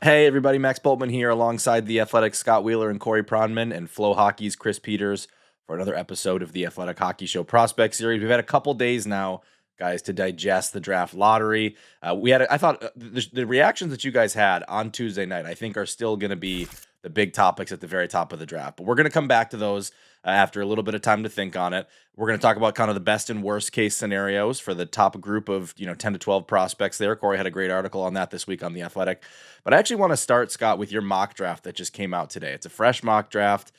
Hey everybody, Max Boltman here alongside the Athletic Scott Wheeler and Corey Pronman and Flow Hockey's Chris Peters for another episode of the Athletic Hockey Show Prospect Series. We've had a couple days now, guys, to digest the draft lottery. I thought the reactions that you guys had on Tuesday night, I think are still going to be the big topics at the very top of the draft. But we're going to come back to those after a little bit of time to think on it. We're going to talk about kind of the best and worst case scenarios for the top group of 10 to 12 prospects there. Corey had a great article on that this week on The Athletic. But I actually want to start, Scott, with your mock draft that just came out today. It's a fresh mock draft.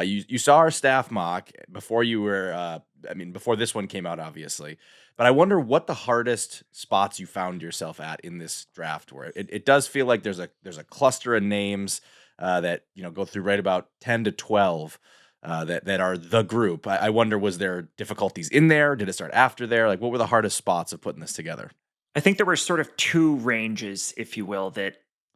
You saw our staff mock before before this one came out, obviously. But I wonder what the hardest spots you found yourself at in this draft were. It does feel like there's a cluster of names that go through right about 10 to 12 that are the group. I wonder, was there difficulties in there? Did it start after there? Like, what were the hardest spots of putting this together? I think there were sort of two ranges, if you will,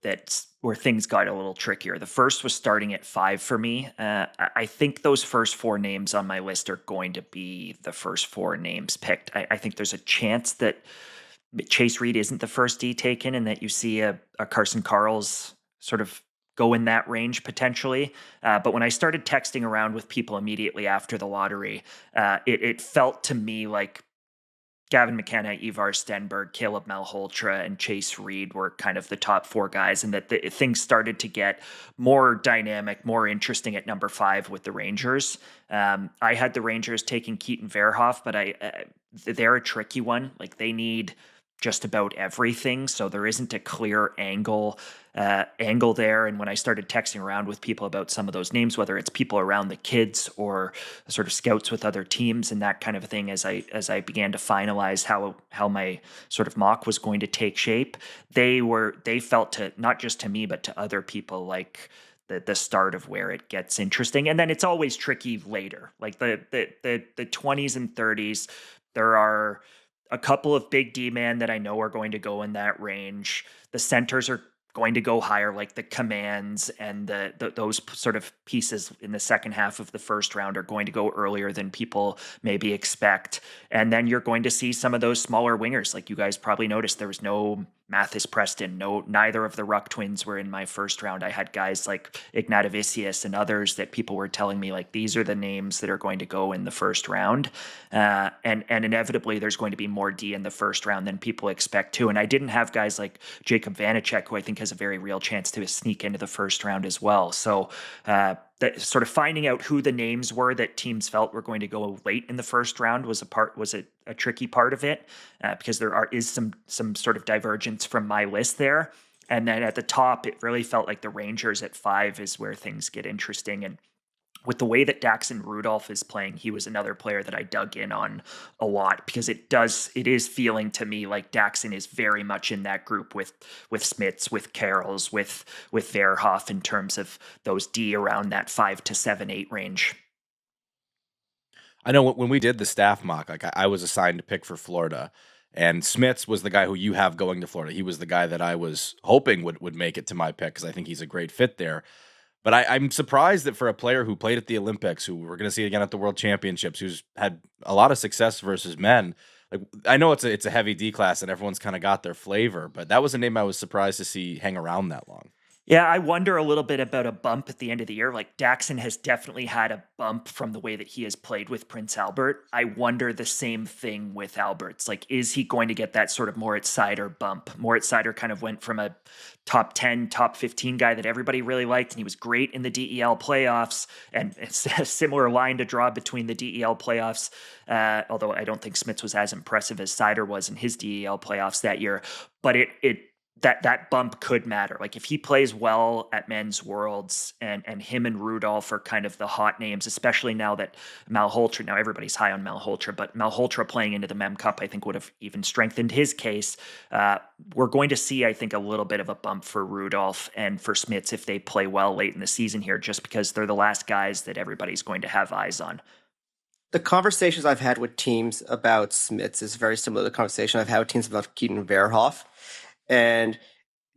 that's where things got a little trickier. The first was starting at 5 for me. I think those first 4 names on my list are going to be the first 4 names picked. I think there's a chance that Chase Reid isn't the first D taken and that you see a Carson Carels sort of go in that range potentially. But when I started texting around with people immediately after the lottery, it felt to me like Gavin McKenna, Ivar, Stenberg, Caleb Malhotra, and Chase Reid were kind of the top 4 guys, and that things started to get more dynamic, more interesting at number 5 with the Rangers. I had the Rangers taking Keaton Verhoff, but they're a tricky one. Like, they need just about everything, so there isn't a clear angle there. And when I started texting around with people about some of those names, whether it's people around the kids or sort of scouts with other teams and that kind of thing, as I began to finalize how my sort of mock was going to take shape, they felt, to not just to me but to other people, like the start of where it gets interesting. And then it's always tricky later, like the 20s and 30s. There are a couple of big D-man that I know are going to go in that range. The centers are going to go higher, like the commands and those sort of pieces in the second half of the first round are going to go earlier than people maybe expect. And then you're going to see some of those smaller wingers. Like, you guys probably noticed, there was no Mathis Preston. Neither of the Ruck twins were in my first round. I had guys like Ignatavicius and others that people were telling me, like, these are the names that are going to go in the first round. And inevitably there's going to be more D in the first round than people expect too. And I didn't have guys like Jacob Vanacek, who I think has a very real chance to sneak into the first round as well. So that sort of finding out who the names were that teams felt were going to go late in the first round was a tricky part of it, because there is some sort of divergence from my list there. And then at the top, it really felt like the Rangers at 5 is where things get interesting. And with the way that Daxon Rudolph is playing, he was another player that I dug in on a lot, because it is feeling to me like Daxon is very much in that group with Smits, with Carels, with Verhoff, in terms of those D around that 5 to 7, 8 range. I know when we did the staff mock, like, I was assigned to pick for Florida, and Smits was the guy who you have going to Florida. He was the guy that I was hoping would make it to my pick, because I think he's a great fit there. But I'm surprised that for a player who played at the Olympics, who we're going to see again at the World Championships, who's had a lot of success versus men, like, I know it's a heavy D class and everyone's kind of got their flavor, but that was a name I was surprised to see hang around that long. Yeah, I wonder a little bit about a bump at the end of the year. Like, Daxon has definitely had a bump from the way that he has played with Prince Albert. I wonder the same thing with Alberts. Like, is he going to get that sort of Moritz Seider bump? Moritz Seider kind of went from a top 10, top 15 guy that everybody really liked, and he was great in the DEL playoffs, and it's a similar line to draw between the DEL playoffs, although I don't think Smits was as impressive as Seider was in his DEL playoffs that year. But that bump could matter. Like, if he plays well at Men's Worlds, and him and Rudolph are kind of the hot names, especially now that Malhotra, now everybody's high on Malhotra, but Malhotra playing into the Mem Cup, I think, would have even strengthened his case. We're going to see, I think, a little bit of a bump for Rudolph and for Smits if they play well late in the season here, just because they're the last guys that everybody's going to have eyes on. The conversations I've had with teams about Smits is very similar to the conversation I've had with teams about Keaton Verhoff. And,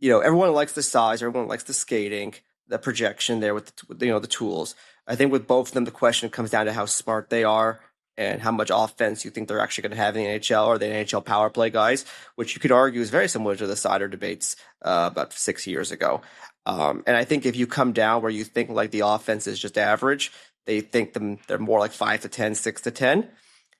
everyone likes the size, everyone likes the skating, the projection there with the tools. I think with both of them, the question comes down to how smart they are and how much offense you think they're actually going to have in the NHL or the NHL power play guys, which you could argue is very similar to the Sider debates about 6 years ago. And I think if you come down where you think like the offense is just average, they think they're more like 5 to 10, 6 to 10.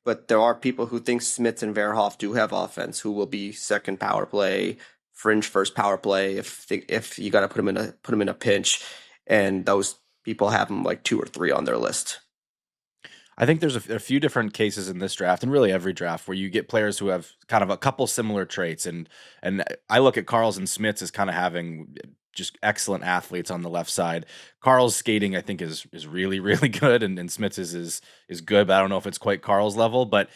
But there are people who think Smits and Verhoff do have offense, who will be second power play, fringe first power play if you got to put them in a pinch, and those people have them like 2 or 3 on their list. I think there's a few different cases in this draft, and really every draft, where you get players who have kind of a couple similar traits, and I look at Carels and Smits as kind of having just excellent athletes on the left side. Carl's skating, I think, is really, really good, and Smits is good, but I don't know if it's quite Carl's level. But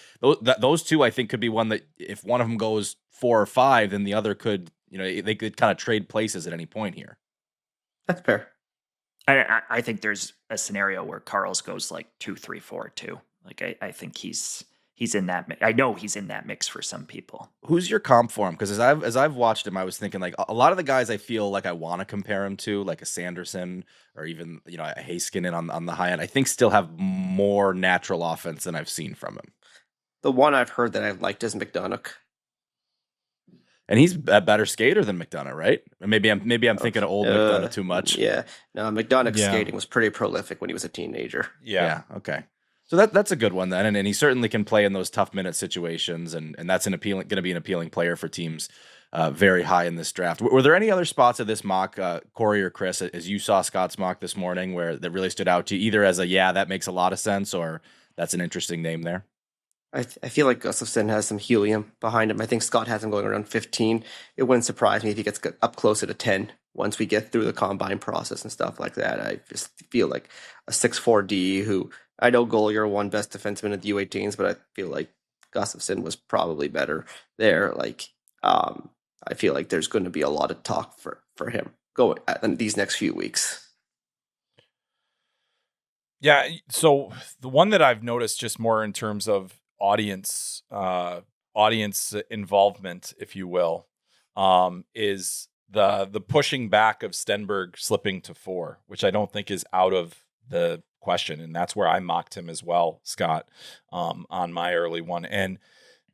those two, I think, could be one that if one of them goes 4 or 5, then the other could, they could kind of trade places at any point here. That's fair. I think there's a scenario where Carl's goes like 2, 3, 4, 2. Like I think he's in that. I know he's in that mix for some people. Who's your comp for him? Because as I've watched him, I was thinking like a lot of the guys I feel like I want to compare him to, like a Sanderson or even a Heiskanen on the high end, I think still have more natural offense than I've seen from him. The one I've heard that I've liked is McDonough. And he's a better skater than McDonough, right? Maybe I'm thinking of old McDonough too much. Yeah, no, McDonough's skating was pretty prolific when he was a teenager. Yeah. Okay. So that's a good one then, and he certainly can play in those tough minute situations, and that's going to be an appealing player for teams very high in this draft. Were there any other spots of this mock, Corey or Chris, as you saw Scott's mock this morning, where that really stood out to you, either as that makes a lot of sense, or that's an interesting name there? I feel like Gustafsson has some helium behind him. I think Scott has him going around 15. It wouldn't surprise me if he gets up closer to 10 once we get through the combine process and stuff like that. I just feel like a 6'4" who, I know Golier won best defenseman at the U18s, but I feel like Gustafsson was probably better there. I feel like there's going to be a lot of talk for him going in these next few weeks. Yeah, so the one that I've noticed just more in terms of audience involvement, if you will, is the pushing back of Stenberg slipping to 4, which I don't think is out of the question, and that's where I mocked him as well, Scott, on my early one. And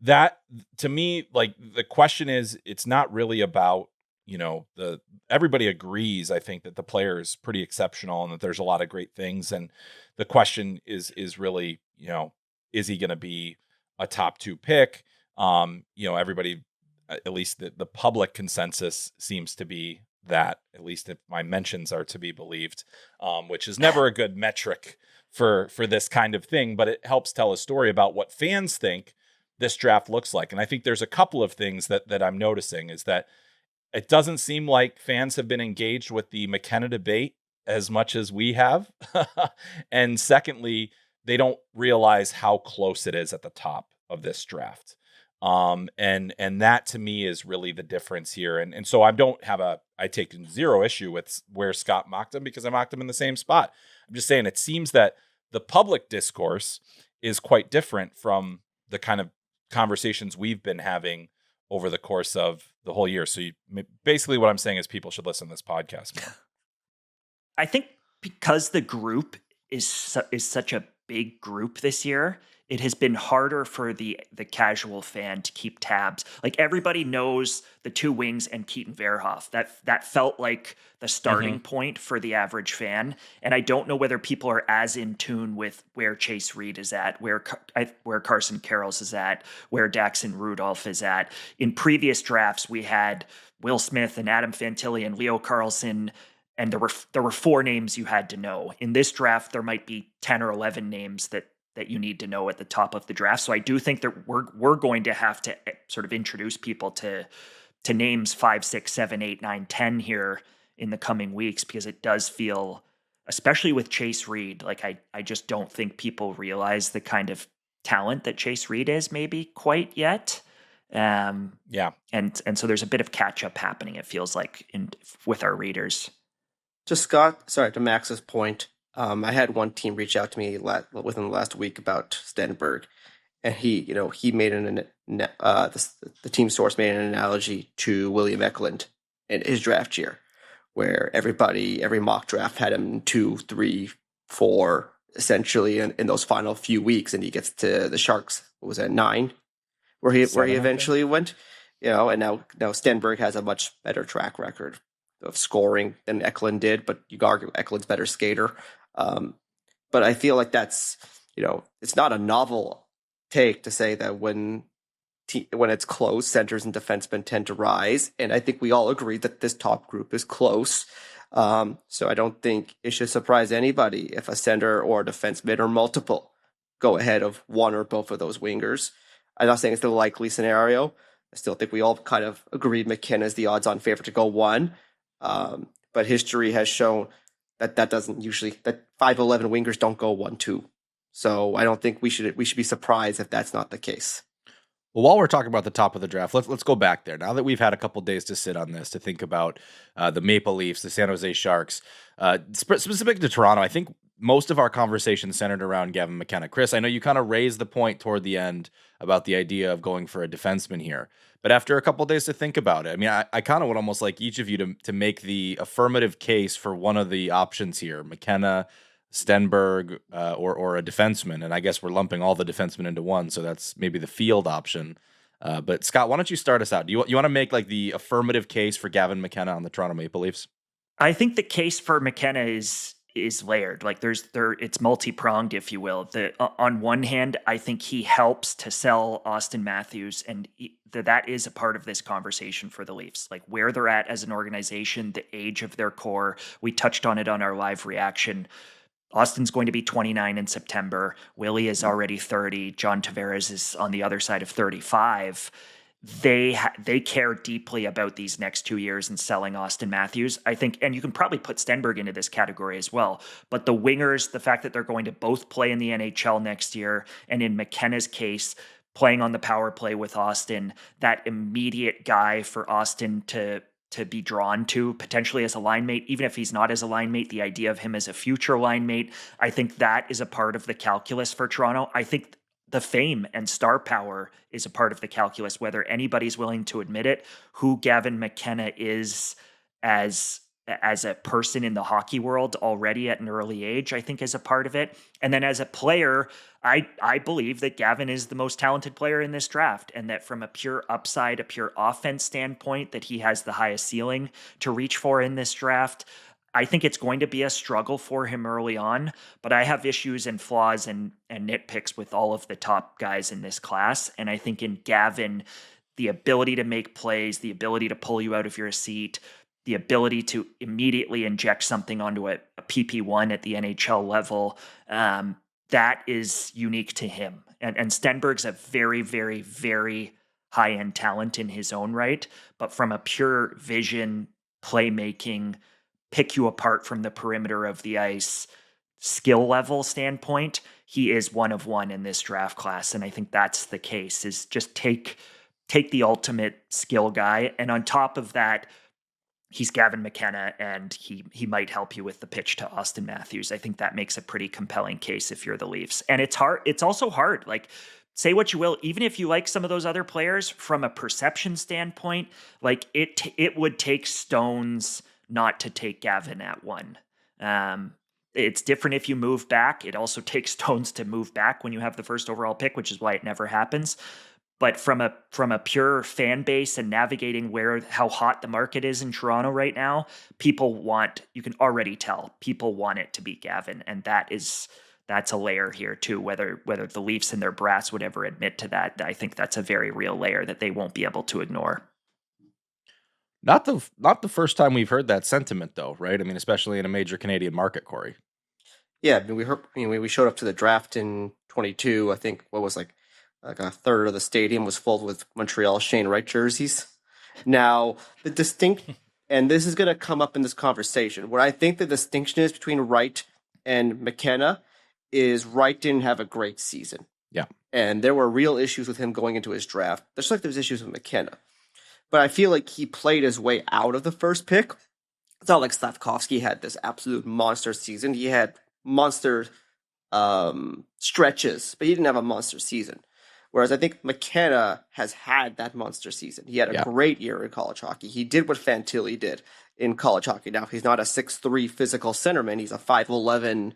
that, to me, like, the question is, it's not really about, everybody agrees, I think, that the player is pretty exceptional and that there's a lot of great things, and the question is really, is he going to be a top 2 pick? Everybody, at least the public consensus seems to be that, at least if my mentions are to be believed, which is never a good metric for this kind of thing, but it helps tell a story about what fans think this draft looks like. And I think there's a couple of things that I'm noticing is that it doesn't seem like fans have been engaged with the McKenna debate as much as we have. And secondly, they don't realize how close it is at the top of this draft. And that to me is really the difference here. And so I take zero issue with where Scott mocked him, because I mocked him in the same spot. I'm just saying it seems that the public discourse is quite different from the kind of conversations we've been having over the course of the whole year. So basically what I'm saying is people should listen to this podcast more. I think because the group is such a big group this year, it has been harder for the casual fan to keep tabs. Like, everybody knows the 2 wings and Keaton Verhoff. That felt like the starting point for the average fan. And I don't know whether people are as in tune with where Chase Reid is at, where Carson Carels is at, where Daxon Rudolph is at. In previous drafts, we had Will Smith and Adam Fantilli and Leo Carlson, and there were 4 names you had to know. In this draft, there might be 10 or 11 names that you need to know at the top of the draft. So I do think that we're going to have to sort of introduce people to names 5, 6, 7, 8, 9, 10 here in the coming weeks, because it does feel, especially with Chase Reid, like I just don't think people realize the kind of talent that Chase Reid is maybe quite yet. And so there's a bit of catch up happening, it feels like, with our readers. To Max's point, I had one team reach out to me within the last week about Stenberg, and he made the team source made an analogy to William Eklund in his draft year, where every mock draft had him 2, 3, 4, essentially in those final few weeks, and he gets to the Sharks. What was that, 9? Where he eventually went, and now Stenberg has a much better track record of scoring than Eklund did, but you could argue Eklund's better skater. But I feel like that's, it's not a novel take to say that when it's close, centers and defensemen tend to rise. And I think we all agree that this top group is close. So I don't think it should surprise anybody if a center or a defenseman or multiple go ahead of one or both of those wingers. I'm not saying it's the likely scenario. I still think we all kind of agreed McKenna is the odds-on favorite to go 1. But history has shown that doesn't usually, that 5'11" wingers don't go 1-2. So I don't think we should be surprised if that's not the case. Well, while we're talking about the top of the draft, let's go back there. Now that we've had a couple days to sit on this, to think about the Maple Leafs, the San Jose Sharks, specific to Toronto, I think most of our conversation centered around Gavin McKenna. Chris, I know you kind of raised the point toward the end about the idea of going for a defenseman here. But after a couple days to think about it, I mean, I kind of would almost like each of you to make the affirmative case for one of the options here, McKenna, Stenberg, or a defenseman. And I guess we're lumping all the defensemen into one, so that's maybe the field option. But Scott, why don't you start us out? Do you want to make like the affirmative case for Gavin McKenna on the Toronto Maple Leafs? I think the case for McKenna is layered. Like it's multi-pronged, if you will. On one hand, I think he helps to sell Auston Matthews, and that is a part of this conversation for the Leafs. Like where they're at as an organization, the age of their core. We touched on it on our live reaction. Austin's going to be 29 in September. Willie is already 30. John Tavares is on the other side of 35. They care deeply about these next 2 years and selling Auston Matthews, I think, and you can probably put Stenberg into this category as well. But the wingers, the fact that they're going to both play in the NHL next year, and in McKenna's case, playing on the power play with Austin, that immediate guy for Austin to be drawn to potentially as a line mate, even if he's not as a line mate, the idea of him as a future line mate, I think that is a part of the calculus for Toronto. I think the fame and star power is a part of the calculus, whether anybody's willing to admit it. Who Gavin McKenna is as a person in the hockey world already at an early age, I think is a part of it. And then as a player, I believe that Gavin is the most talented player in this draft, and that from a pure upside, a pure offense standpoint, that he has the highest ceiling to reach for in this draft. I think it's going to be a struggle for him early on, but I have issues and flaws and nitpicks with all of the top guys in this class. And I think in Gavin, the ability to make plays, the ability to pull you out of your seat, the ability to immediately inject something onto a PP1 at the NHL level, that is unique to him. And Stenberg's a very, very, very high-end talent in his own right, but from a pure vision, playmaking, pick you apart from the perimeter of the ice, skill level standpoint, he is one of one in this draft class. And I think that's the case, is just take the ultimate skill guy. And on top of that, he's Gavin McKenna, and he might help you with the pitch to Auston Matthews. I think that makes a pretty compelling case if you're the Leafs. And it's hard. It's also hard. Like, say what you will, even if you like some of those other players, from a perception standpoint, like it would take stones not to take Gavin at 1. It's different if you move back. It also takes stones to move back when you have the first overall pick, which is why it never happens. But from a pure fan base and navigating how hot the market is in Toronto right now, you can already tell people want it to be Gavin. And that's a layer here too, whether the Leafs and their brass would ever admit to that. I think that's a very real layer that they won't be able to ignore. Not the first time we've heard that sentiment though, right? I mean, especially in a major Canadian market, Corey. Yeah, I mean, we showed up to the draft in 22. I think what was like a third of the stadium was filled with Montreal Shane Wright jerseys. Now, the distinct, and this is going to come up in this conversation, what I think the distinction is between Wright and McKenna is Wright didn't have a great season. Yeah. And there were real issues with him going into his draft. Just like there's issues with McKenna. But I feel like he played his way out of the first pick. It's not like Slavkovsky had this absolute monster season. He had monster stretches, but he didn't have a monster season. Whereas I think McKenna has had that monster season. He had a great year in college hockey. He did what Fantilli did in college hockey. Now, he's not a 6'3" physical centerman. He's a 5'11",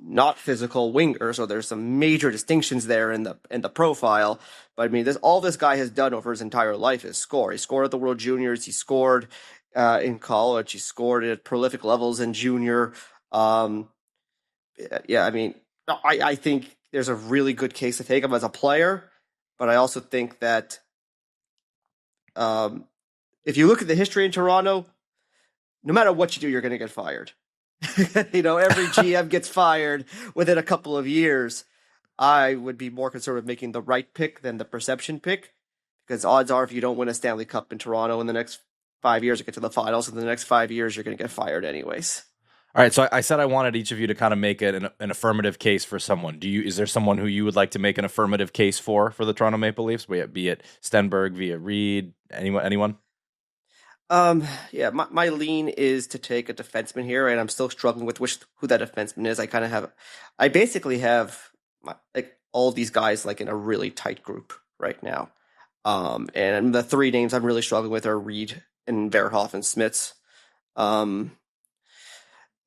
not physical winger, so there's some major distinctions there in the profile. But I mean, all this guy has done over his entire life is score. He scored at the World Juniors. He scored in college. He scored at prolific levels in junior. Yeah, I mean, I think there's a really good case to take him as a player, but I also think that if you look at the history in Toronto, no matter what you do, you're going to get fired. Every GM gets fired within a couple of years. I would be more concerned with making the right pick than the perception pick, because odds are if you don't win a Stanley Cup in Toronto in the next 5 years or get to the finals in the next 5 years, you're going to get fired anyways. All right, so I said I wanted each of you to kind of make an affirmative case for someone. Is there someone who you would like to make an affirmative case for the Toronto Maple Leafs? Be it Stenberg, be it Reid, anyone? Yeah, my lean is to take a defenseman here, and I'm still struggling with who that defenseman is. I basically have all these guys like in a really tight group right now. And the three names I'm really struggling with are Reid and Verhoff and Smits.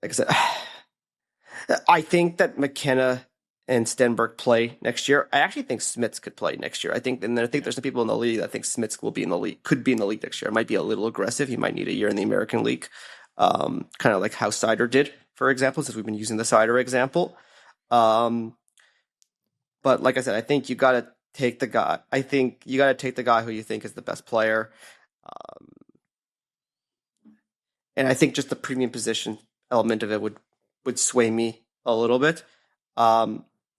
Like I said, I think that McKenna and Stenberg play next year. I actually think Smits could play next year. I think there's some people in the league that think Smits could be in the league next year. It might be a little aggressive. He might need a year in the American League, kind of like how Sider did, for example, since we've been using the Sider example. But like I said, I think you got to take the guy. I think you got to take the guy who you think is the best player. And I think just the premium position element of it would sway me a little bit.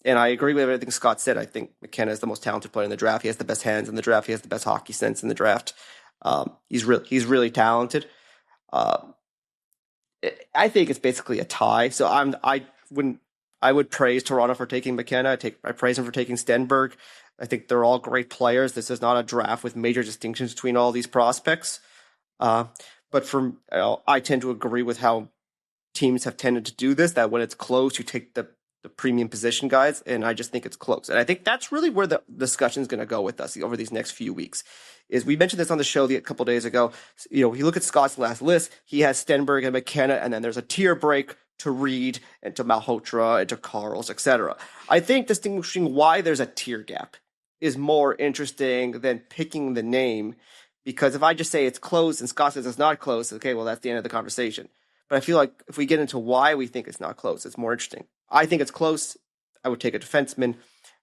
And I agree with everything Scott said. I think McKenna is the most talented player in the draft. He has the best hands in the draft. He has the best hockey sense in the draft. He's really talented. I think it's basically a tie. So I would praise Toronto for taking McKenna. I praise him for taking Stenberg. I think they're all great players. This is not a draft with major distinctions between all these prospects. But I tend to agree with how teams have tended to do this, that when it's close, you take the premium position guys, and I just think it's close. And I think that's really where the discussion is going to go with us over these next few weeks. Is we mentioned this on the show a couple days ago. You look at Scott's last list, he has Stenberg and McKenna, and then there's a tier break to Reid and to Malhotra and to Carels, etc. I think distinguishing why there's a tier gap is more interesting than picking the name, because if I just say it's close and Scott says it's not close, okay, well, that's the end of the conversation. But I feel like if we get into why we think it's not close, it's more interesting. I think it's close. I would take a defenseman.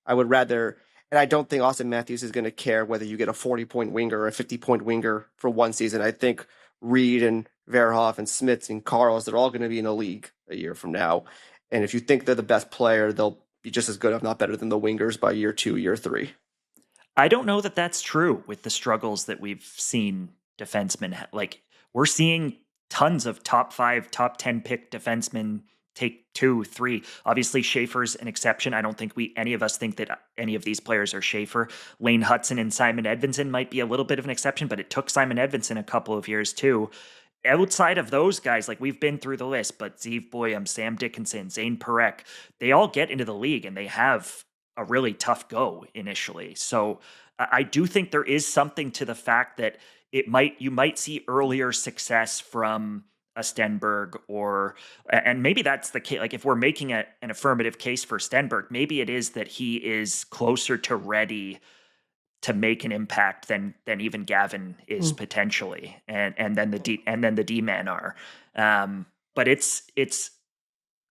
I would rather, and I don't think Austin Matthews is going to care whether you get a 40-point winger or a 50-point winger for one season. I think Reid and Verhoff and Smits and Carels, they're all going to be in the league a year from now. And if you think they're the best player, they'll be just as good, if not better, than the wingers by year 2, year 3. I don't know that that's true with the struggles that we've seen defensemen. Like, we're seeing tons of top 5, top 10 pick defensemen take 2, 3. Obviously, Schaefer's an exception. I don't think any of us think that any of these players are Schaefer. Lane Hudson and Simon Edvinsson might be a little bit of an exception, but it took Simon Edvinsson a couple of years too. Outside of those guys, like, we've been through the list, but Zeev Boyum, Sam Dickinson, Zane Parekh, they all get into the league and they have a really tough go initially. So I do think there is something to the fact that you might see earlier success from a Stenberg, and maybe that's the case. Like, if we're making an affirmative case for Stenberg, maybe it is that he is closer to ready to make an impact than even Gavin is potentially, and then the D-men are. But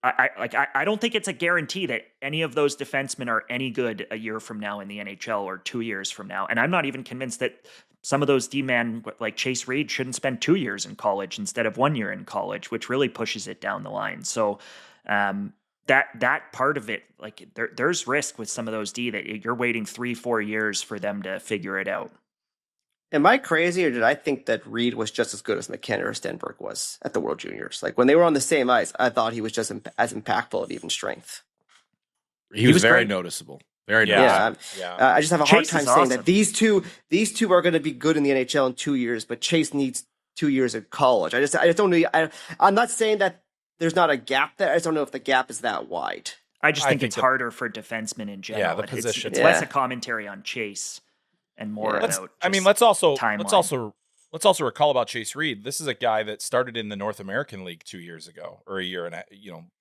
I don't think it's a guarantee that any of those defensemen are any good a year from now in the NHL or 2 years from now. And I'm not even convinced that some of those D-men, like Chase Reid, shouldn't spend 2 years in college instead of 1 year in college, which really pushes it down the line. So that part of it, like, there's risk with some of those D that you're waiting 3-4 years for them to figure it out. Am I crazy, or did I think that Reid was just as good as McKenna or Stenberg was at the World Juniors? Like, when they were on the same ice, I thought he was just as impactful at even strength. He was very noticeable. Very noticeable. Yeah. I just have a hard time saying awesome. that these two are going to be good in the NHL in 2 years, but Chase needs 2 years of college. I just don't know. I'm not saying that there's not a gap there. I just don't know if the gap is that wide. I think it's harder for defensemen in general. Yeah, the position. It's less a commentary on Chase and more about. Let's also recall about Chase Reid. This is a guy that started in the North American League 2 years ago, or a year and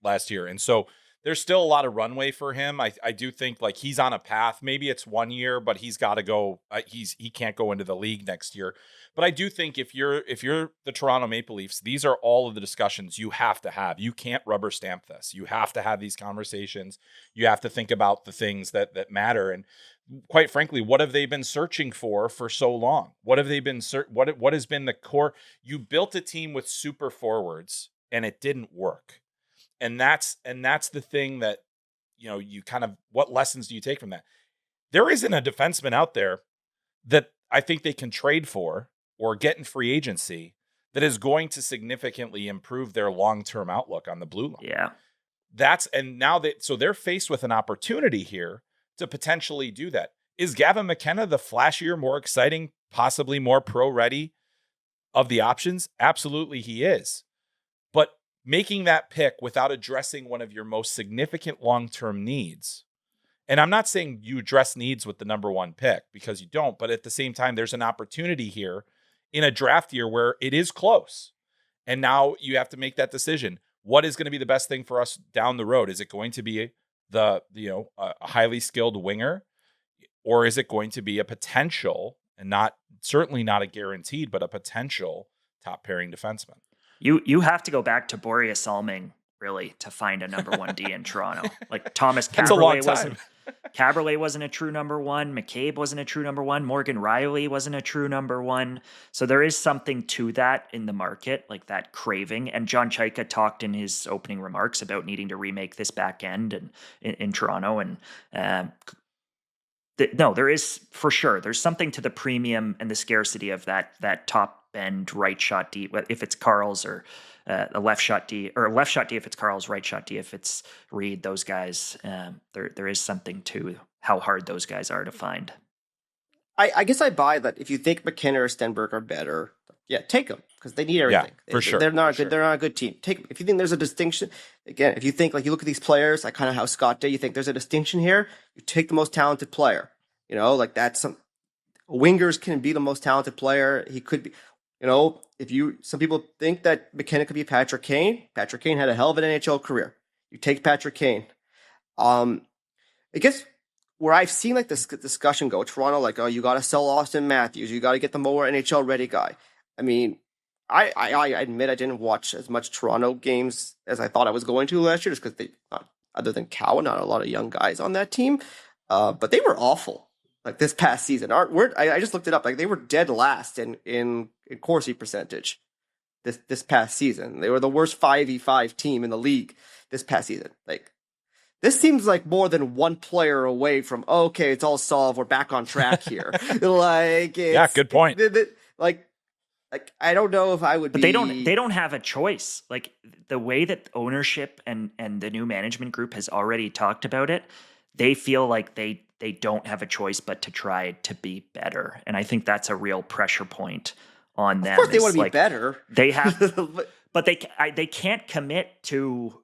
last year, and so there's still a lot of runway for him. I do think like he's on a path. Maybe it's 1 year, but he's got to go. He can't go into the league next year. But I do think if you're the Toronto Maple Leafs, these are all of the discussions you have to have. You can't rubber stamp this. You have to have these conversations. You have to think about the things that matter. And quite frankly, what have they been searching for so long? What have they been what has been the core? You built a team with super forwards and it didn't work. And that's the thing that, you kind of, what lessons do you take from that? There isn't a defenseman out there that I think they can trade for or get in free agency that is going to significantly improve their long-term outlook on the blue line. Yeah. So they're faced with an opportunity here to potentially do that. Is Gavin McKenna the flashier, more exciting, possibly more pro-ready of the options? Absolutely he is. But making that pick without addressing one of your most significant long-term needs, and I'm not saying you address needs with the number one pick because you don't, but at the same time, there's an opportunity here in a draft year where it is close. And now you have to make that decision. What is going to be the best thing for us down the road? Is it going to be a highly skilled winger, or is it going to be a potential, and certainly not a guaranteed, but a potential top pairing defenseman? You have to go back to Boreas Salming really to find a number 1D in Toronto. Like Thomas Caberlet wasn't a true number 1. McCabe wasn't a true number 1. Morgan Riley wasn't a true number 1. So there is something to that in the market, like that craving. And John Chaika talked in his opening remarks about needing to remake this back end and in Toronto. And no, there is for sure. There's something to the premium and the scarcity of that top end right shot D, if it's Carls, or a left shot D, or a left shot D if it's Carls, right shot D if it's Reid. Those guys, there is something to how hard those guys are to find. I guess I buy that. If you think McKenna or Stenberg are better, yeah, take them because they need everything. Yeah, for sure. They're not good. They're not a good team. Take them. If you think there's a distinction, again, if you think like you look at these players, like kind of how Scott did, you think there's a distinction here. You take the most talented player. Like that's wingers can be the most talented player. He could be. Some people think that McKenna could be Patrick Kane. Patrick Kane had a hell of an NHL career. You take Patrick Kane. I guess where I've seen like this discussion go, Toronto, like, oh, you got to sell Austin Matthews. You got to get the more NHL ready guy. I mean, I admit I didn't watch as much Toronto games as I thought I was going to last year, just because other than Cowan, not a lot of young guys on that team. But they were awful. Like this past season, I just looked it up. Like they were dead last in Corsi percentage this past season. They were the worst 5v5 team in the league this past season. Like this seems like more than one player away from okay, it's all solved. We're back on track here. Yeah, good point. Like I don't know if I would. But they don't have a choice. Like the way that ownership and the new management group has already talked about it, they feel like they don't have a choice but to try to be better. And I think that's a real pressure point on them. Of course they want to be better. They have, but they can't commit to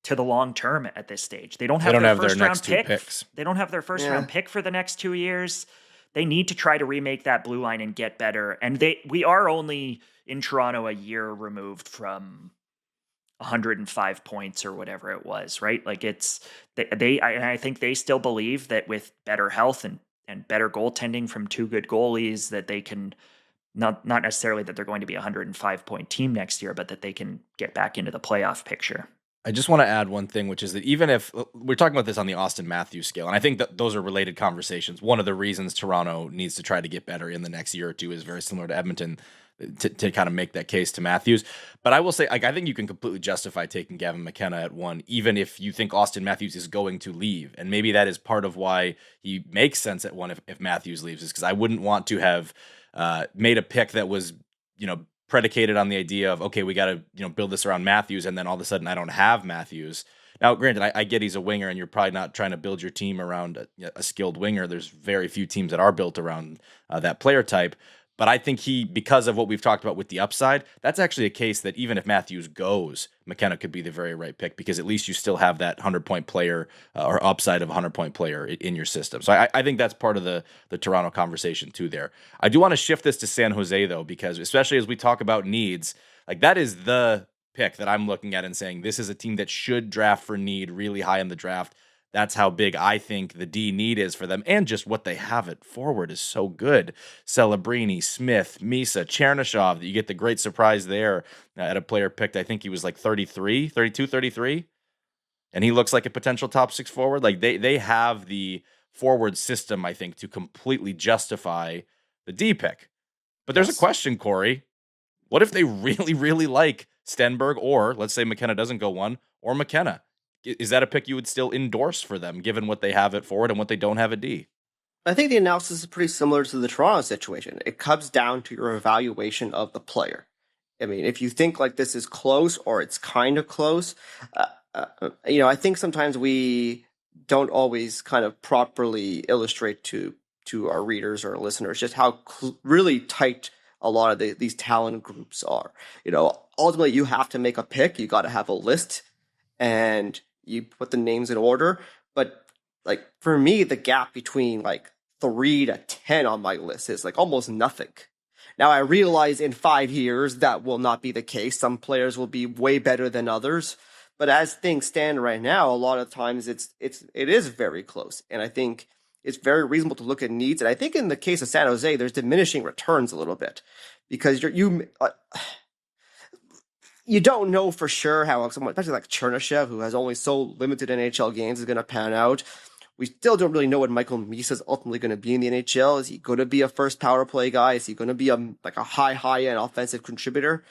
the long term at this stage. They don't have their first round picks. They don't have their first round pick for the next 2 years. They need to try to remake that blue line and get better. And we are only in Toronto a year removed from 105 points or whatever it was, right? Like I think they still believe that with better health and better goaltending from two good goalies, that they can not necessarily that they're going to be a 105 point team next year, but that they can get back into the playoff picture. I just want to add one thing, which is that even if we're talking about this on the Austin Matthews scale, and I think that those are related conversations. One of the reasons Toronto needs to try to get better in the next year or two is very similar to Edmonton, to kind of make that case to Matthews. But I will say, like, I think you can completely justify taking Gavin McKenna at 1, even if you think Austin Matthews is going to leave. And maybe that is part of why he makes sense at 1 if Matthews leaves, is because I wouldn't want to have made a pick that was, predicated on the idea of, okay, we got to, build this around Matthews, and then all of a sudden I don't have Matthews. Now, granted, I get he's a winger, and you're probably not trying to build your team around a skilled winger. There's very few teams that are built around that player type. But I think because of what we've talked about with the upside, that's actually a case that even if Matthews goes, McKenna could be the very right pick, because at least you still have that 100-point player or upside of a 100-point player in your system. So I think that's part of the Toronto conversation too there. I do want to shift this to San Jose, though, because especially as we talk about needs, like that is the pick that I'm looking at and saying this is a team that should draft for need really high in the draft. That's how big I think the D need is for them. And just what they have at forward is so good. Celebrini, Smith, Misa, Chernyshov. You get the great surprise there at a player picked, I think he was like 33, 32, 33. And he looks like a potential top 6 forward. Like they have the forward system, I think, to completely justify the D pick. But there's a question, Corey. What if they really, really like Stenberg, or let's say McKenna doesn't go 1, or McKenna? Is that a pick you would still endorse for them, given what they have at forward and what they don't have at D? I think the analysis is pretty similar to the Toronto situation. It comes down to your evaluation of the player. I mean, if you think like this is close or it's kind of close, I think sometimes we don't always kind of properly illustrate to our readers or listeners just how really tight a lot of these talent groups are. Ultimately, you have to make a pick. You got to have a list, and you put the names in order. But like for me, the gap between like 3 to 10 on my list is like almost nothing. Now I realize in 5 years that will not be the case. Some players will be way better than others. But as things stand right now, a lot of times it is very close. And I think it's very reasonable to look at needs. And I think in the case of San Jose, there's diminishing returns a little bit because you don't know for sure how someone, especially like Chernyshov, who has only so limited NHL games, is going to pan out. We still don't really know what Michael Misa is ultimately going to be in the NHL. Is he going to be a first power play guy? Is he going to be a high end offensive contributor?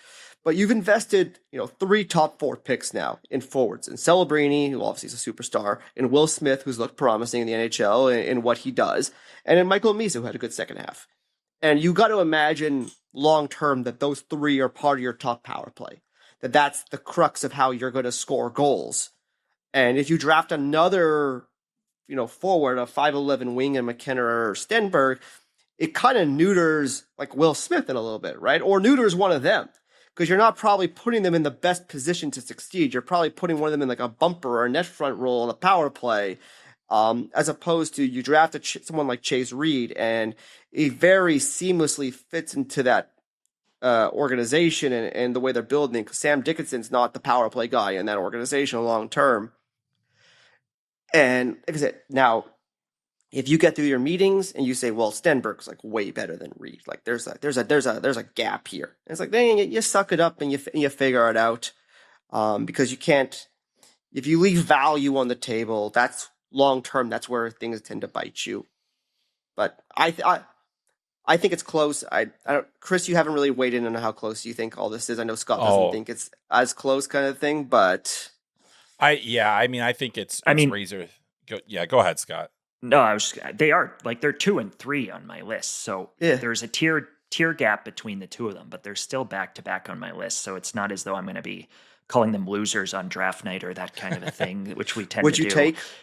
But you've invested, 3 top 4 picks now in forwards. And Celebrini, who obviously is a superstar, and Will Smith, who's looked promising in the NHL in what he does, and in Michael Misa, who had a good second half. And you got to imagine long term that those 3 are part of your top power play. That's the crux of how you're going to score goals. And if you draft another, forward, a 5'11" wing and McKenna or Stenberg, it kind of neuters like Will Smith in a little bit, right? Or neuters one of them. Because you're not probably putting them in the best position to succeed. You're probably putting one of them in like a bumper or a net front role in a power play, as opposed to you draft someone like Chase Reid and he very seamlessly fits into that organization and the way they're building. Because Sam Dickinson's not the power play guy in that organization long term. And like I said, now if you get through your meetings and you say, well, Stenberg's like way better than Reid, like there's a gap here. And it's like, then you suck it up and you figure it out. Because you can't, if you leave value on the table, that's long term, that's where things tend to bite you. But I think it's close. I don't, Chris, you haven't really weighed in on how close you think all this is. I know Scott doesn't think it's as close kind of thing, but I think it's razor. Go ahead, Scott. No, they are like they're 2 and 3 on my list. So there's a tier gap between the two of them, but they're still back to back on my list. So it's not as though I'm going to be calling them losers on draft night or that kind of a thing, which we tend to do.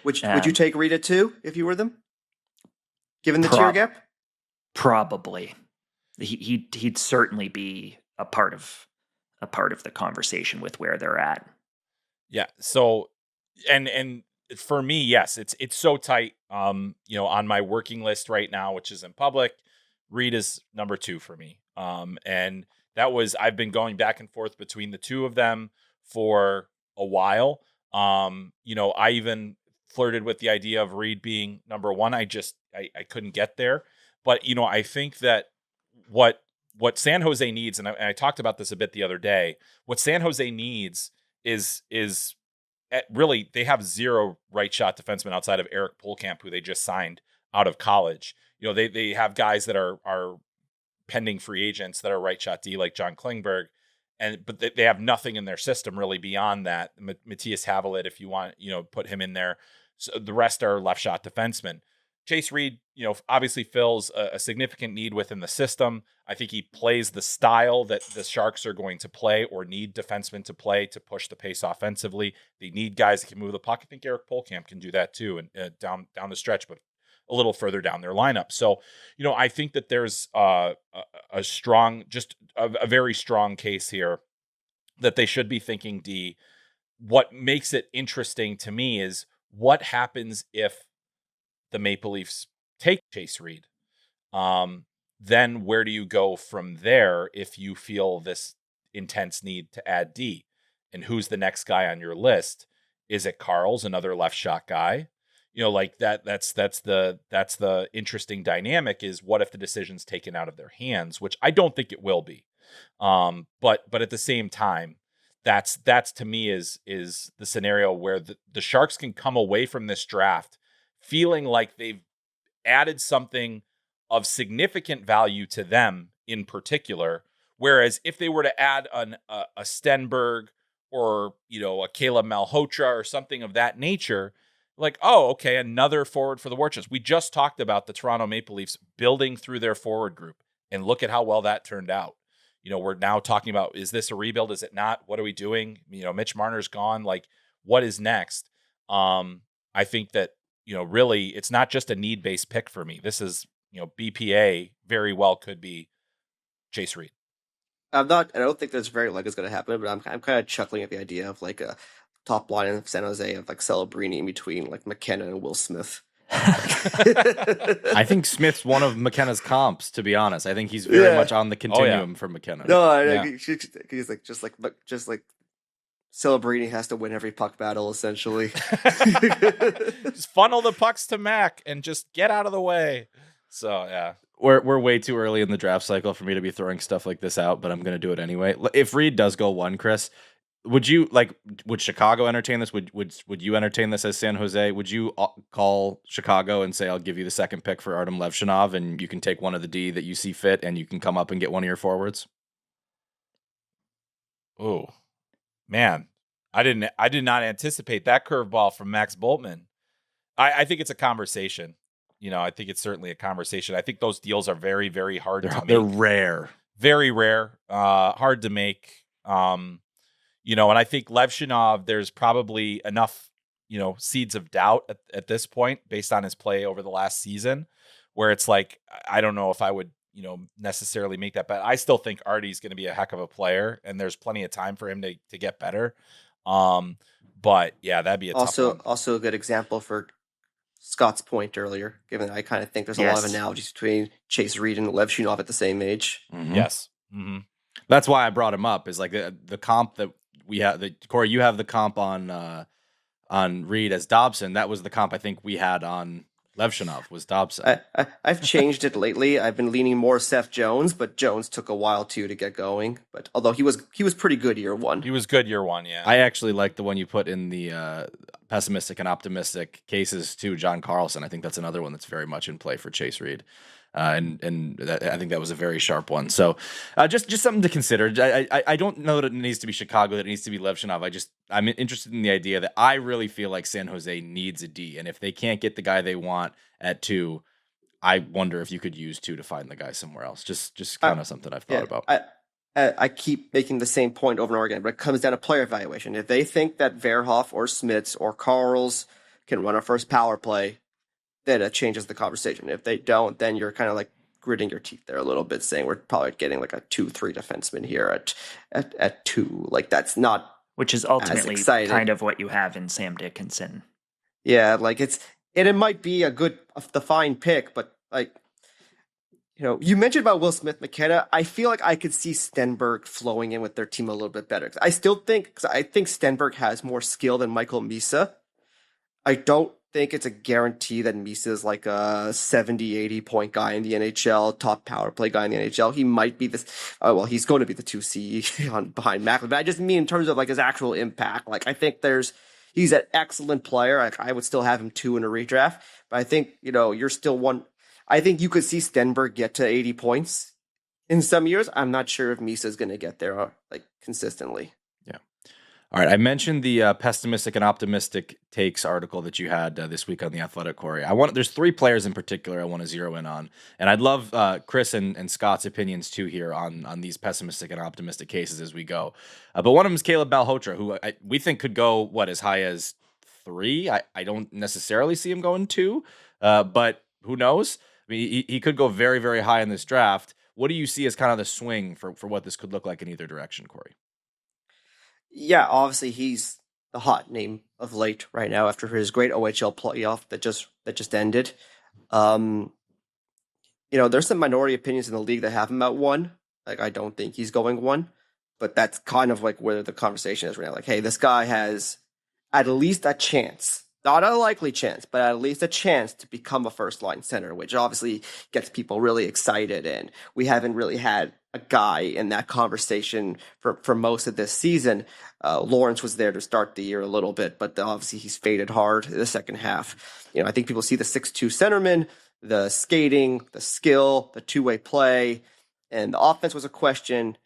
Would you take Reid at 2 if you were them? Given the tier gap? Probably. He'd certainly be a part of the conversation with where they're at. Yeah. So and for me, yes, it's so tight. On my working list right now, which is in public, Reid is number 2 for me. And I've been going back and forth between the two of them for a while. I even flirted with the idea of Reid being number 1. I couldn't get there. But, I think that what San Jose needs, and I talked about this a bit the other day, what San Jose needs is really, they have 0 right shot defensemen outside of Eric Polkamp, who they just signed out of college. They have guys that are pending free agents that are right shot D, like John Klingberg, but they have nothing in their system really beyond that. Matthias Havelit, if you want, put him in there. So the rest are left shot defensemen. Chase Reid, obviously fills a significant need within the system. I think he plays the style that the Sharks are going to play or need defensemen to play to push the pace offensively. They need guys that can move the puck. I think Eric Polkamp can do that too, and down the stretch, but a little further down their lineup. So, I think that there's a very strong case here that they should be thinking D. What makes it interesting to me is what happens if the Maple Leafs take Chase Reid. Then where do you go from there if you feel this intense need to add D? and who's the next guy on your list. Is it Carls, another left shot guy? Like that's the interesting dynamic, is what if the decision's taken out of their hands, which I don't think it will be. But at the same time, that's to me is the scenario where the Sharks can come away from this draft feeling like they've added something of significant value to them in particular. Whereas if they were to add a Stenberg or, a Caleb Malhotra or something of that nature, like, oh, okay, another forward for the War Chest. We just talked about the Toronto Maple Leafs building through their forward group, and look at how well that turned out. We're now talking about, is this a rebuild? Is it not? What are we doing? Mitch Marner's gone. Like, what is next? I think that, really, it's not just a need-based pick for me. This is, BPA very well could be Chase Reid. I don't think that's very likely going to happen, but I'm kind of chuckling at the idea of like a top line in San Jose of like Celebrini in between like McKenna and Will Smith. I think Smith's one of McKenna's comps, to be honest. I think he's very much on the continuum for McKenna. No, he's like just like Celebrini has to win every puck battle essentially. Just funnel the pucks to Mac and just get out of the way. So yeah. We're way too early in the draft cycle for me to be throwing stuff like this out, but I'm going to do it anyway. If Reid does go 1, Chris, would Chicago entertain this? Would you entertain this as San Jose? Would you call Chicago and say, I'll give you the second pick for Artyom Levshunov, and you can take one of the D that you see fit, and you can come up and get one of your forwards? Oh, man. I did not anticipate that curveball from Max Boltman. I think it's a conversation. I think it's certainly a conversation. I think those deals are very, very hard to make. They're rare. Very rare. Hard to make. And I think Levshunov, there's probably enough, seeds of doubt at this point based on his play over the last season, where it's like, I don't know if I would, necessarily make that bet. I still think Artie's going to be a heck of a player, and there's plenty of time for him to get better. But yeah, that'd be a tough one. Also a good example for Scott's point earlier, given that I kind of think there's a lot of analogies between Chase Reid and Levshunov at the same age. Mm-hmm. Yes. Mm-hmm. That's why I brought him up, is like the comp that we have. Corey, you have the comp on Reid as Dobson. That was the comp I think we had on Levshunov, was Dobson. I've changed it lately. I've been leaning more Seth Jones, but Jones took a while too to get going. But although he was pretty good year one. He was good year one, yeah. I actually like the one you put in the pessimistic and optimistic cases too, John Carlson. I think that's another one that's very much in play for Chase Reid. I think that was a very sharp one. So just something to consider. I don't know that it needs to be Chicago, that it needs to be Levshunov. I'm interested in the idea that I really feel like San Jose needs a D. And if they can't get the guy they want at 2, I wonder if you could use 2 to find the guy somewhere else. Just kind of something I've thought about. I keep making the same point over and over again, but it comes down to player evaluation. If they think that Verhoff or Smits or Carls can run a first power play, then it changes the conversation. If they don't, then you're kind of like gritting your teeth there a little bit, saying we're probably getting like a 2-3 defenseman here at 2. Like that's not, which is ultimately kind of what you have in Sam Dickinson. Yeah, like it might be a fine pick, but like, you mentioned about Will Smith, McKenna. I feel like I could see Stenberg flowing in with their team a little bit better. I think Stenberg has more skill than Michael Misa. I don't think it's a guarantee that Misa is like a 70, 80 point guy in the NHL, top power play guy in the NHL. He might be this. He's going to be the 2C behind Macklin. But I just mean in terms of like his actual impact. Like I think he's an excellent player. I would still have him 2 in a redraft. But I think you're still one. I think you could see Stenberg get to 80 points in some years. I'm not sure if Misa is going to get there like consistently. Yeah. All right. I mentioned the pessimistic and optimistic takes article that you had this week on The Athletic, Corey. There's 3 players in particular I want to zero in on, and I'd love Chris and Scott's opinions too here on these pessimistic and optimistic cases as we go. But one of them is Caleb Malhotra, who we think could go as high as 3. I don't necessarily see him going 2, but who knows? I mean, he could go very, very high in this draft. What do you see as kind of the swing for what this could look like in either direction, Corey? Yeah, obviously he's the hot name of late right now after his great OHL playoff that just ended. There's some minority opinions in the league that have him at 1. Like I don't think he's going 1. but that's kind of like where the conversation is right now. Like, hey, this guy has at least a chance, not a likely chance, but at least a chance to become a first line center, which obviously gets people really excited. And we haven't really had a guy in that conversation for most of this season. Lawrence was there to start the year a little bit, but obviously he's faded hard in the second half. I think people see the 6'2" centerman, the skating, the skill, the two-way play, and the offense was a question,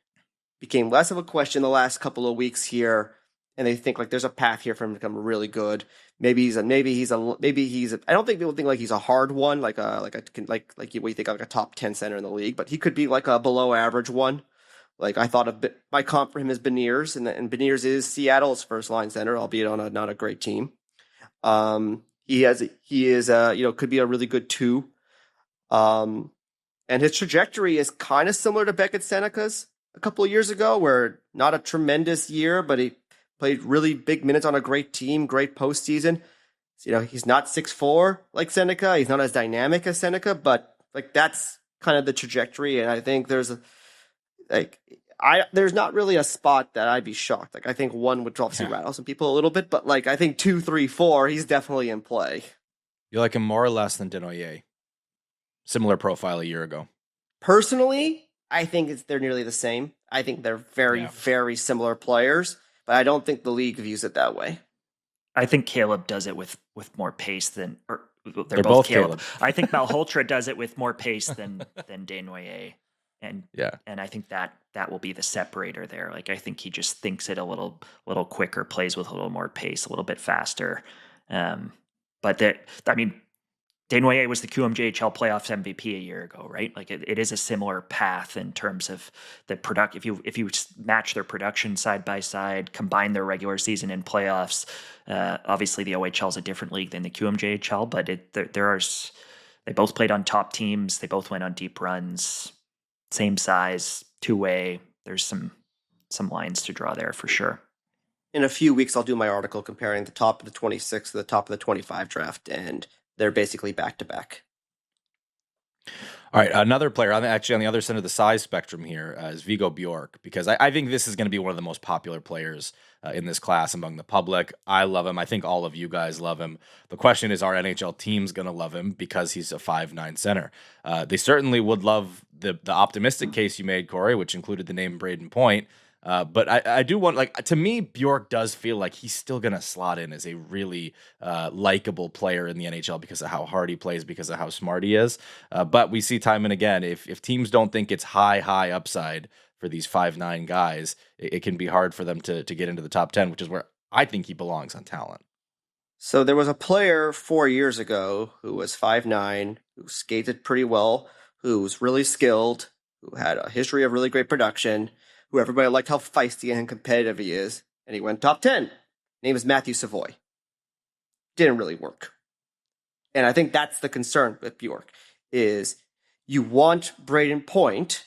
became less of a question the last couple of weeks here. And they think like there's a path here for him to become really good. Maybe he's a. I don't think people think like he's a hard one, like what you think of like a top 10 center in the league, but he could be like a below average one. Like I thought my comp for him is Beniers, and Beniers is Seattle's first line center, albeit on not a great team. He is could be a really good 2. And his trajectory is kind of similar to Beckett Seneca's a couple of years ago, where not a tremendous year, but he played really big minutes on a great team, great postseason. He's not 6'4" like Seneca. He's not as dynamic as Seneca, but like that's kind of the trajectory. And I think there's not really a spot that I'd be shocked. Like I think 1 would obviously rattle some people a little bit, but like I think 2, 3, 4, he's definitely in play. You like him more or less than Desnoyers? Similar profile a year ago. Personally, I think they're nearly the same. I think they're very, very similar players, but I don't think the league views it that way. I think Caleb does it with more pace than, or they're both Caleb. I think Malhotra does it with more pace than Desnoyers. And I think that will be the separator there. Like I think he just thinks it a little quicker, plays with a little more pace, a little bit faster. Desnoyers was the QMJHL playoffs MVP a year ago, right? Like it is a similar path in terms of the product. If you match their production side by side, combine their regular season and playoffs, obviously the OHL is a different league than the QMJHL, but they both played on top teams. They both went on deep runs, same size, two-way. There's some lines to draw there for sure. In a few weeks, I'll do my article comparing the top of the 26 to the top of the 25 draft, and they're basically back-to-back. All right, another player, on the other side of the size spectrum here is Viggo Bjork, because I think this is going to be one of the most popular players in this class among the public. I love him. I think all of you guys love him. The question is, are NHL teams going to love him because he's a 5'9" center? They certainly would love the optimistic case you made, Corey, which included the name Braden Point. But I do want, to me, Bjork does feel like he's still going to slot in as a really likable player in the NHL because of how hard he plays, because of how smart he is. But we see time and again, if teams don't think it's high upside for these 5'9" guys, it can be hard for them to get into the top 10, which is where I think he belongs on talent. So there was a player 4 years ago who was 5'9", who skated pretty well, who was really skilled, who had a history of really great production, who everybody liked how feisty and competitive he is, and he went top 10. Name is Matthew Savoy. Didn't really work. And I think that's the concern with Bjork, is you want Braden Point,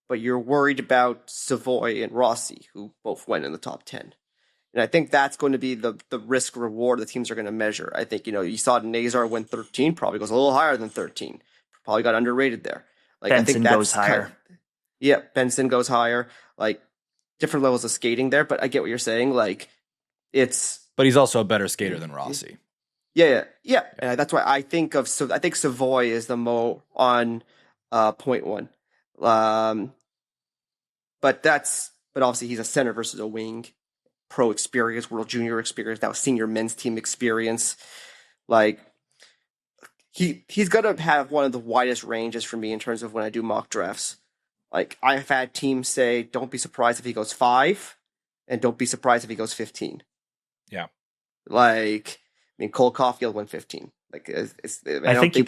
but you're worried about Savoy and Rossi, who both went in the top 10. And I think that's going to be the risk reward the teams are going to measure. I think, you saw Nazar win 13, probably goes a little higher than 13. Probably got underrated there. Benson I think goes higher. Benson goes higher. Like different levels of skating there, but I get what you're saying. Like but he's also a better skater than Rossi. Yeah. And that's why I think Savoy is the more on point one. But obviously he's a center versus a wing. Pro experience, World Junior experience, now senior men's team experience. Like he's gonna have one of the widest ranges for me in terms of when I do mock drafts. Like I've had teams say, don't be surprised if he goes 5, and don't be surprised if he goes 15. Yeah. Cole Caulfield went 15. I think you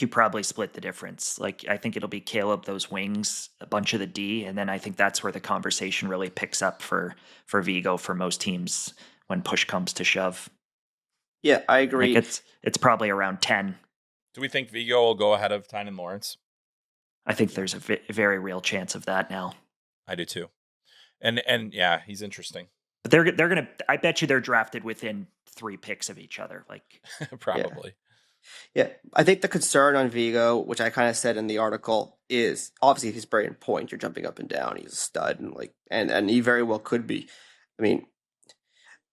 probably split the difference. Like I think it'll be Caleb, those wings, a bunch of the D, and then I think that's where the conversation really picks up for Viggo for most teams when push comes to shove. Yeah, I agree. It's probably around 10. Do we think Viggo will go ahead of Tynan Lawrence? I think there's a very real chance of that now. I do too. And yeah, he's interesting. But they're gonna. I bet you they're drafted within 3 picks of each other. Like probably. Yeah, I think the concern on Viggo, which I kind of said in the article, is obviously he's very in point. You're jumping up and down. He's a stud, and he very well could be. I mean,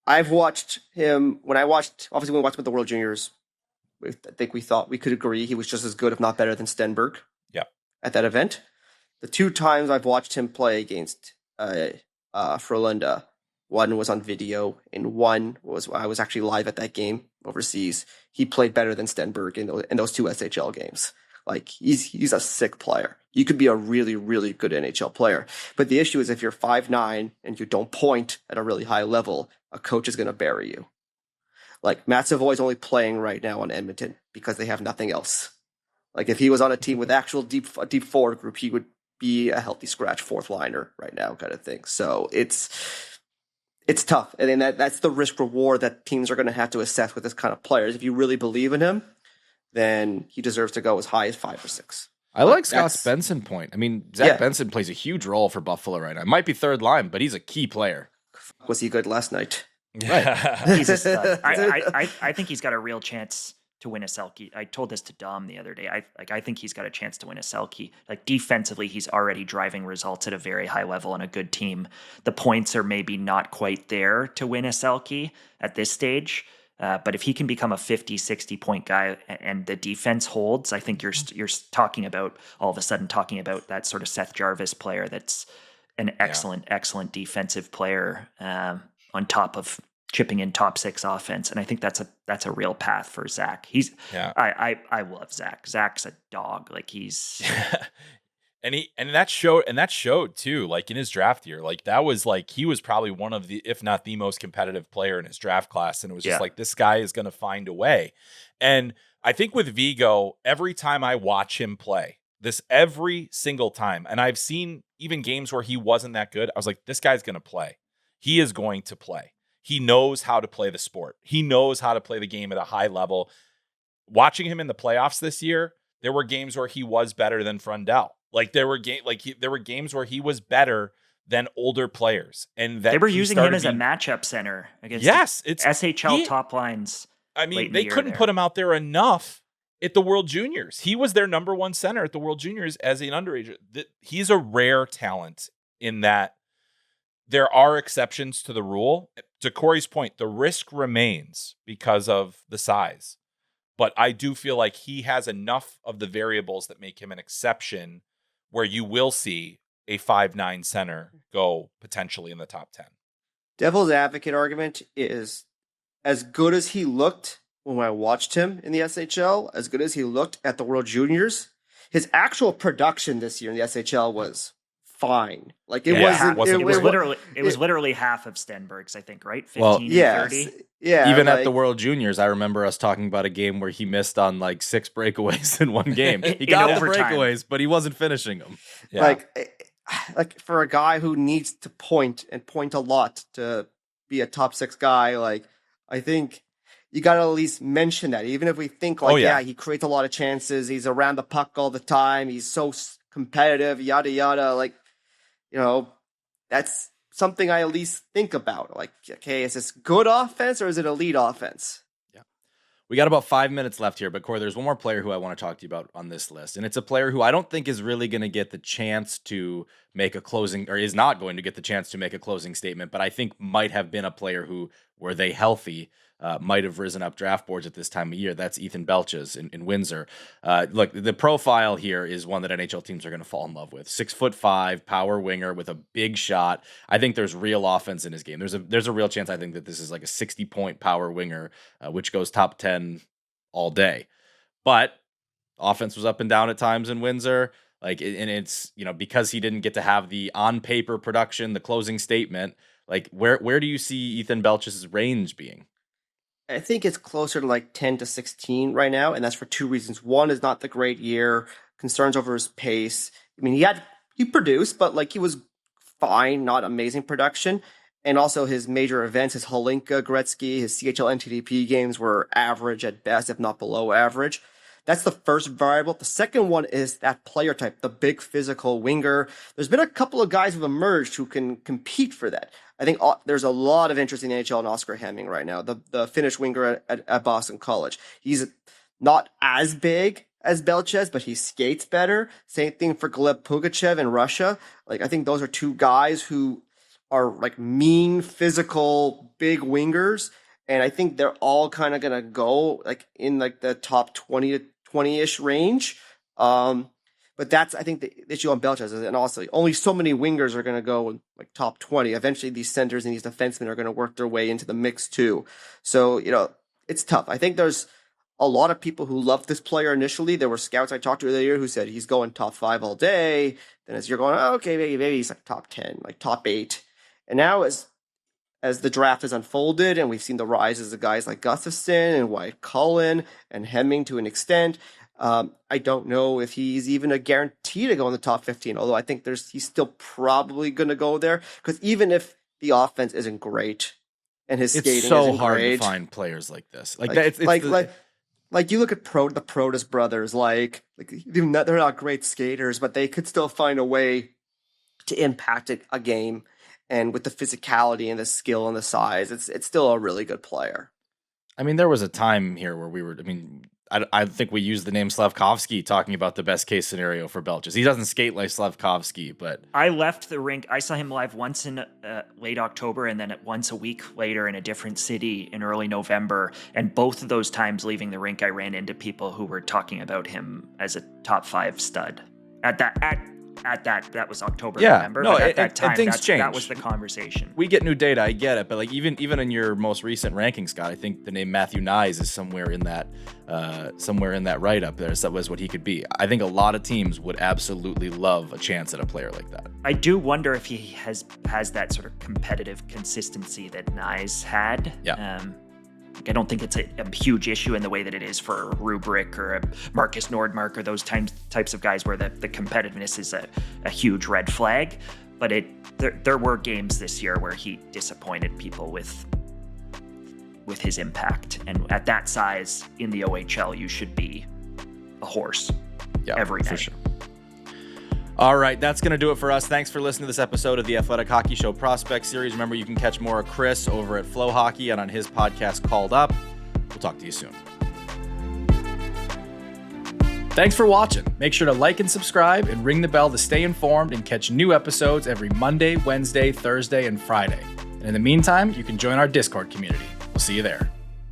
I've watched him when we watched him at the World Juniors. I think we thought we could agree he was just as good, if not better, than Stenberg. Yeah. At that event, the 2 times I've watched him play against Frölunda, one was on video, and one was I was actually live at that game overseas. He played better than Stenberg in those 2 SHL games. Like he's a sick player. You could be a really, really good NHL player. But the issue is if you're 5'9" and you don't point at a really high level, a coach is going to bury you. Like Matt Savoy's only playing right now on Edmonton because they have nothing else. Like if he was on a team with actual deep forward group, he would be a healthy scratch 4th liner right now, kind of thing. So it's tough. And then that's the risk reward that teams are going to have to assess with this kind of players. If you really believe in him, then he deserves to go as high as 5 or 6. I like Scott's Benson point. I mean, Zach Benson plays a huge role for Buffalo right now. Might be 3rd line, but he's a key player. Was he good last night? Right. He's a stud. I think he's got a real chance to win a Selke. I told this to Dom the other day. I think he's got a chance to win a Selke. Like defensively, he's already driving results at a very high level on a good team. The points are maybe not quite there to win a Selke at this stage. But if he can become a 50, 60 point guy and the defense holds, I think you're talking about all of a sudden talking about that sort of Seth Jarvis player that's an excellent defensive player on top of chipping in top 6 offense. And I think that's a real path for Zach. I love Zach. Zach's a dog. Like he's And that showed too, like in his draft year, like that was like, he was probably one of the, if not the most competitive player in his draft class. And it was just like, this guy is going to find a way. And I think with Viggo, every time I watch him play every single time, and I've seen even games where he wasn't that good, I was like, this guy's going to play. He is going to play. He knows how to play the sport. He knows how to play the game at a high level. Watching him in the playoffs this year, there were games where he was better than Frundell. Like there were games where he was better than older players, and that they were using him as a matchup center against SHL top lines. I mean, they couldn't put him out there enough at the World Juniors. He was their number 1 center at the World Juniors as an underage. He's a rare talent in that there are exceptions to the rule. To Corey's point, the risk remains because of the size, but I do feel like he has enough of the variables that make him an exception where you will see a 5'9" center go potentially in the top 10. Devil's advocate argument is as good as he looked when I watched him in the SHL, as good as he looked at the World Juniors, his actual production this year in the SHL was fine. Like it was literally half of Stenberg's, I think, right? 15 30. Yeah. Even at the World Juniors, I remember us talking about a game where he missed on like 6 breakaways in one game. He got the breakaways, but he wasn't finishing them. Yeah. Like for a guy who needs to point a lot to be a top 6 guy, like I think you got to at least mention that. Even if we think he creates a lot of chances, he's around the puck all the time, he's so competitive, yada yada. Like, you know, that's something I at least think about. Like, okay, is this good offense or is it elite offense? Yeah. We got about 5 minutes left here, but Corey, there's one more player who I want to talk to you about on this list. And it's a player who I don't think is really going to get the chance to make a closing, or is not going to get the chance to make a closing statement, but I think might have been a player who, were they healthy, might have risen up draft boards at this time of year. That's Ethan Belchetz in Windsor. Look, the profile here is one that NHL teams are going to fall in love with. 6'5", power winger with a big shot. I think there's real offense in his game. There's a real chance I think that this is like a 60-point power winger, which goes top 10 all day. But offense was up and down at times in Windsor. And it's, because he didn't get to have the on paper production, the closing statement. Like where do you see Ethan Belchetz's range being? I think it's closer to like 10 to 16 right now, and that's for 2 reasons. One is not the great year, concerns over his pace. I mean, he produced, but like he was fine, not amazing production. And also his major events, his Holinka, Gretzky, his CHL NTDP games were average at best, if not below average. That's the first variable. The second one is that player type, the big physical winger. There's been a couple of guys who've emerged who can compete for that. I think there's a lot of interest in the NHL in Oscar Hemming right now, the Finnish winger at Boston College. He's not as big as Belchetz, but he skates better. Same thing for Gleb Pugachev in Russia. Like, I think those are two guys who are like mean, physical, big wingers. And I think they're all kind of going to go like in like the top 20 to 20-ish range. But that's, I think, the issue on Belchetz is, and also only so many wingers are going to go in like top 20. Eventually these centers and these defensemen are going to work their way into the mix too. So, it's tough. I think there's a lot of people who loved this player initially. There were scouts I talked to earlier who said he's going top 5 all day. Then as you're going, oh, okay, maybe he's like top 10, like top 8. And now as the draft has unfolded and we've seen the rises of guys like Gustafsson and Wyatt Cullen and Hemming to an extent, I don't know if he's even a guarantee to go in the top 15, although I think he's still probably going to go there, because even if the offense isn't great and his skating isn't great. It's so hard to find players like this. Like you look at the Protas brothers, like they're not great skaters, but they could still find a way to impact a game. And with the physicality and the skill and the size, it's still a really good player. I mean, there was a time here where I think we used the name Slavkovsky talking about the best case scenario for Belchetz. He doesn't skate like Slavkovsky, but I left the rink. I saw him live once in late October and then once a week later in a different city in early November. And both of those times leaving the rink, I ran into people who were talking about him as a top 5 stud. That was October, November. No, but at that time, and things change. That was the conversation. We get new data, I get it, but like even in your most recent ranking, Scott, I think the name Matthew Nyes is somewhere in that write up there. So that was what he could be. I think a lot of teams would absolutely love a chance at a player like that. I do wonder if he has that sort of competitive consistency that Nyes had. Yeah. I don't think it's a huge issue in the way that it is for a Rubric or a Marcus Nordmark or those types of guys where the competitiveness is a huge red flag. But there were games this year where he disappointed people with his impact. And at that size in the OHL, you should be a horse every night. For sure. All right, that's going to do it for us. Thanks for listening to this episode of the Athletic Hockey Show Prospect Series. Remember, you can catch more of Chris over at Flow Hockey and on his podcast Called Up. We'll talk to you soon. Thanks for watching. Make sure to like and subscribe and ring the bell to stay informed and catch new episodes every Monday, Wednesday, Thursday, and Friday. And in the meantime, you can join our Discord community. We'll see you there.